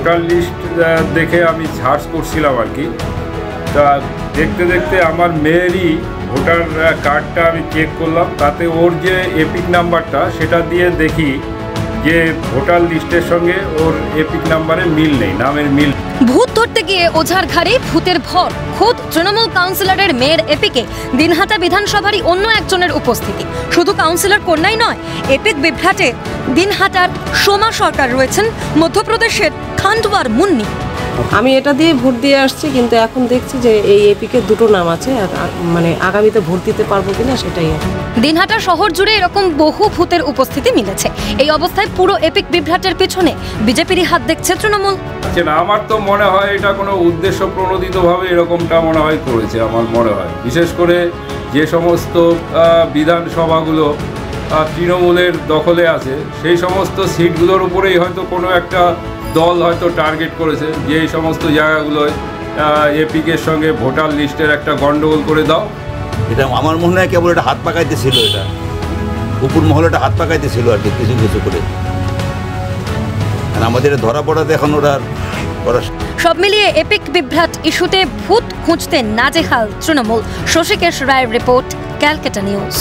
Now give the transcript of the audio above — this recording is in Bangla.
ভোটার লিস্ট দেখে আমি সার্চ করছিলাম আর কি। তা দেখতে দেখতে আমার মেয়েরই ভোটার কার্ডটা আমি চেক করলাম, তাতে ওর যে এপিক নাম্বারটা সেটা দিয়ে দেখি যে ভোটার লিস্টের সঙ্গে ওর এপিক নাম্বারে মিল নেই, নামের মিল। ভূত ধরতে গিয়ে ওঝার ঘাড়ে ভূতের ভর। খোদ তৃণমূল কাউন্সিলরের মেয়ের এপিকে দিনহাটা বিধানসভারই অন্য একজনের উপস্থিতি। শুধু কাউন্সিলর কন্যাই নয়, এপিক বিভ্রাটে দিনহাটার সোমা সরকার রয়েছেন মধ্যপ্রদেশের খান্ডওয়ার মুন্নি। আমি এটা দিয়ে ভোট দিয়ে আসছি, কিন্তু এখন দেখছি যে এই এপিকে দুটো নাম আছে, মানে আগামীতে ভোট দিতে পারবো কিনা সেটাই। দিনহাটা শহর জুড়ে এরকম বহু ভূতের উপস্থিতি মিলেছে। এই অবস্থায় পুরো এপিক বিভ্রাটের পেছনে বিজেপিরই হাত দেখছে তৃণমূল। আমার তো মনে হয় এটা কোনো উদ্দেশ্য প্রণোদিতভাবে এরকমটা মনে হয় করেছে। আমার মনে হয় বিশেষ করে যে সমস্ত বিধানসভাগুলো তৃণমূলের দখলে আছে সেই সমস্ত সিটগুলোর উপরেই হয়তো কোনো একটা দল হয়তো টার্গেট করেছে যে এই সমস্ত জায়গাগুলোয় এপিকের সঙ্গে ভোটার লিস্টের একটা গন্ডগোল করে দাও। এটা আমার মনে হয় কেবল এটা হাত পাকাইতেছিল, এটা উপর মহলটা হাত পাকাইতেছিল আর কি, কিছু কিছু করে। আর আমাদের ধরা পড়াতে এখন ওরা সব মিলিয়ে এপিক বিভ্রাট ইস্যুতে ভূত খুঁজতে নাজেহাল তৃণমূল। শশীকেশ রায়ের রিপোর্ট, ক্যালকাটা নিউজ।